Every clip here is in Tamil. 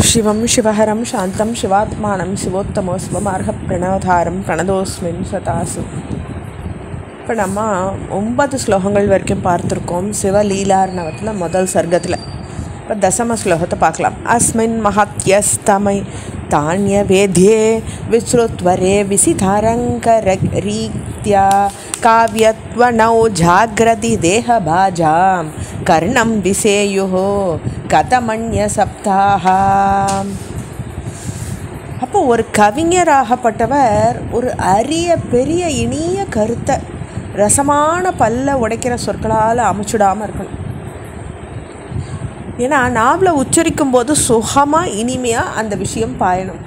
शिवं शिवहरं शान्तं शिवात्मानं शिवोत्तमोऽस्वमार्ह प्रणवधारं प्रणदोऽस्मिन् सतासु. இப்போ நம்ம 9 ஸ்லோகங்கள் வரைக்கும் பார்த்துருக்கோம் சிவலீலார்ணவத்தில் முதல் சர்க்கத்தில். இப்போ தசம ஸ்லோகத்தை பார்க்கலாம். அஸ்மின் மஹத்யஸ்தமை தானிய வேத்யே விஸ்ருத்வரே விசிதாரங்கரீத்யா காவ்யத்வனௌ ஜாக்ரதி தேஹபாஜாம் கர்ணம் விசேயுஹோ கதமன்ய சப்தாஹாம். அப்போ ஒரு கவிஞராகப்பட்டவர் ஒரு அரிய பெரிய இனிய கருத்தை ரசமான பல்ல உடைக்கிற சொற்களால் அமைச்சுடாமல் இருக்கணும். ஏன்னா நாவலை உச்சரிக்கும் போது சுகமாக இனிமையாக அந்த விஷயம் பாயணும்.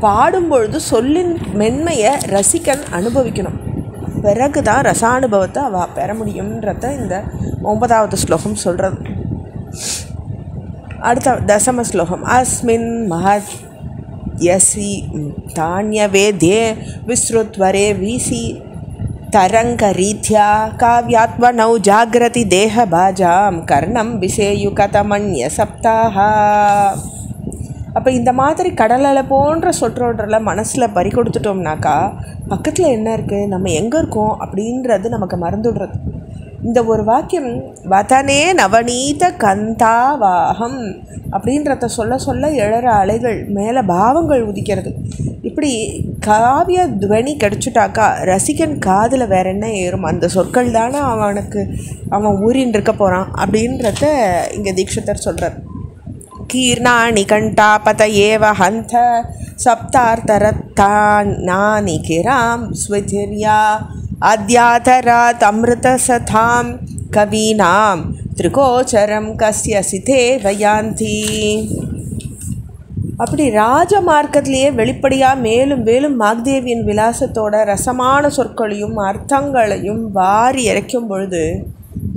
பாடும்பொழுது சொல்லின் மென்மையை ரசிகன் அனுபவிக்கணும். பிறகு தான் ரசானுபவத்தை அவள் பெற முடியும்ன்றத இந்த 9வது ஸ்லோகம் சொல்கிறது. அடுத்த தசம ஸ்லோகம். அஸ்மின் மஹத் யசி தானியவேத்யே விஸ்ருத்வரே வீசி தரங்கரீத்யா காவ்யாத்வனௌ ஜாக்ரதி தேஹபாஜாம் கர்ணம் விசேயு கதமன்ய சப்தாஹா. அப்போ இந்த மாதிரி கடலலை போன்ற சொற்றொடரில் மனசில் பறி கொடுத்துட்டோம்னாக்கா பக்கத்தில் என்ன இருக்குது, நம்ம எங்கே இருக்கோம் அப்படின்றது நமக்கு மறந்துடுறது. இந்த ஒரு வாக்கியம் வதனே நவநீத கந்தாவாகம் அப்படின்றத சொல்ல சொல்ல எழற அலைகள் மேலே பாவங்கள் உதிக்கிறது. இப்படி காவிய துவனி கிடச்சிட்டாக்கா ரசிகன் காதில் வேற என்ன ஏறும், அந்த சொற்கள் தானே அவன் ஊரின் இருக்க போகிறான் அப்படின்றத இங்கே தீட்சிதர் சொல்கிறார். கீர்ணாணி கண்டாபத ஏவ ஹந்த சப்தார்த்தரத்தானி கிராம் ஸ்விதிர்யா அத்யாதராத் அமிர்தசதாம் கவீனாம் திரிகோச்சரம் கஸ்ய சிதே வயாந்தி. அப்படி ராஜமார்க்கத்திலேயே வெளிப்படையாக மேலும் மேலும் மாக்தேவியின் விலாசத்தோட ரசமான சொற்களையும் அர்த்தங்களையும் வாரி இறைக்கும் பொழுது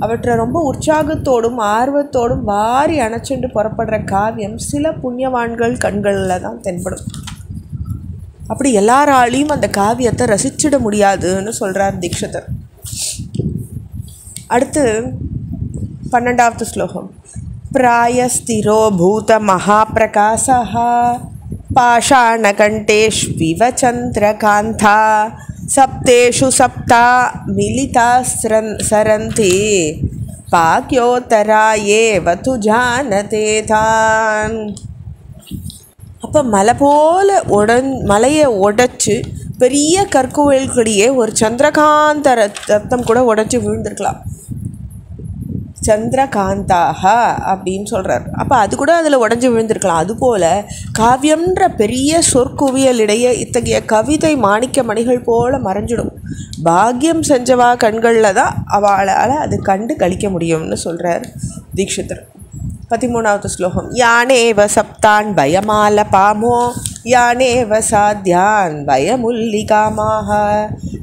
அவற்றை ரொம்ப உற்சாகத்தோடும் ஆர்வத்தோடும் வாரி அணைச்சுண்டு புறப்படுற காவியம் சில புண்ணியவான்கள் கண்களில் தான் தென்படும். அப்படி எல்லாராலையும் அந்த காவியத்தை ரசிச்சிட முடியாதுன்னு சொல்கிறார் தீட்சிதர். அடுத்து 12வது ஸ்லோகம். பிராயஸ்திரோ பூத மகாபிரகாசः பாஷாணகண்டேஷ்விவ சந்திரகாந்தா சப்தேஷு சப்தா மிலிதா சரந்தி பாக்யோத்தரா ஏவ து ஜானதே தான். அப்போ மலை போல் மலையை உடைச்சி பெரிய கற்குவல்களியே ஒரு சந்திரகாந்த ரத்தம் கூட உடைச்சி விழுந்திருக்கலாம். சந்திரகாந்தாக அப்படின்னு சொல்கிறார். அப்போ அது கூட அதில் உடஞ்சி விழுந்திருக்கலாம். அதுபோல் காவியம்ன்ற பெரிய சொற்குவியலிடையே இத்தகைய கவிதை மாணிக்க மணிகள் போல் மறைஞ்சிடும். பாக்கியம் செஞ்சவா கண்களில் தான் அவளால் அது கண்டு கழிக்க முடியும்னு சொல்கிறார் தீட்சிதர். 13வது ஸ்லோகம். யானேவ சப்தான் பயமால பாமோ யானேவ சாத்யான் பயமுல்லிகாமாக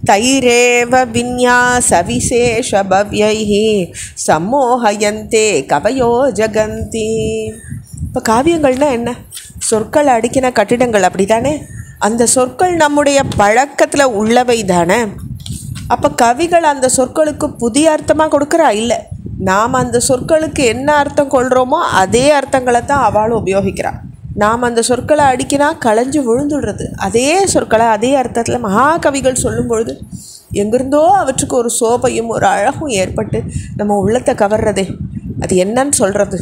தைரேவ விந்யாச விசேஷ பவ்யைஹி சம்மோஹயந்தே கவயோ ஜகந்தி. இப்போ காவியங்கள்னால் என்ன? சொற்கள் அடுக்கின கட்டிடங்கள், அப்படி தானே? அந்த சொற்கள் நம்முடைய பழக்கத்தில் உள்ளவை தானே. அப்போ கவிகள் அந்த சொற்களுக்கு புதிய அர்த்தமாக கொடுக்குறா? இல்லை, நாம் அந்த சொற்களுக்கு என்ன அர்த்தம் கொள்கிறோமோ அதே அர்த்தங்களை தான் அவளும் உபயோகிக்கிறாள். நாம் அந்த சொற்களை அடிக்கினா களைஞ்சு விழுந்துடுறது. அதே சொற்களை அதே அர்த்தத்தில் மகாகவிகள் சொல்லும் பொழுது எங்கிருந்தோ அவற்றுக்கு ஒரு சோபையும் ஒரு அழகும் ஏற்பட்டு நம்ம உள்ளத்தை கவர்றதே. அது என்னன்னு சொல்கிறது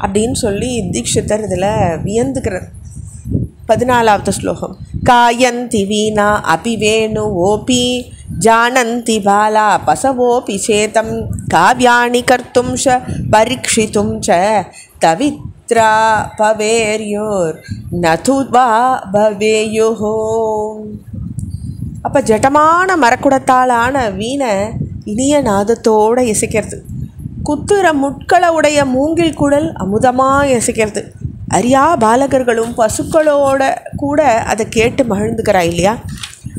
அப்படின்னு சொல்லி தீட்சிதர் இதில் வியந்துக்கிறார். 14வது ஸ்லோகம். காயந்தி வீணா அபிவேணு ஓபி ஜானந்தி பாலா பசவோபி சேதம் காவ்யாணி கர்த்தும் ச பரீட்சித்தும் ச தவித்ரா பவேர்யோர் நதுவா பவேயுஹோ. அப்போ ஜட்டமான மரக்குடத்தாலான வீணை இனிய நாதத்தோடு இசைக்கிறது. குத்துற முட்களை உடைய மூங்கில் குழல் அமுதமாக இசைக்கிறது. அரியா பாலகர்களும் பசுக்களோட கூட அதை கேட்டு மகிழ்ந்துக்கிறா இல்லையா?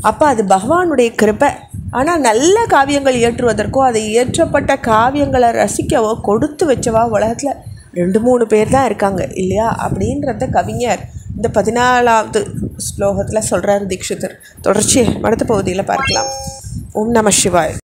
அப்போ அது பகவானுடைய கிருபை. ஆனால் நல்ல காவியங்கள் இயற்றுவதற்கோ அதை இயற்றப்பட்ட காவியங்களை ரசிக்கவோ கொடுத்து வச்சவா உலகத்தில் 2-3 பேர் தான் இருக்காங்க இல்லையா? அப்படின்றத கவிஞர் இந்த 14வது ஸ்லோகத்தில் சொல்கிறார் தீட்சிதர். தொடர்ச்சி அடுத்த பகுதியில் பார்க்கலாம். ஓம் நம சிவாய்.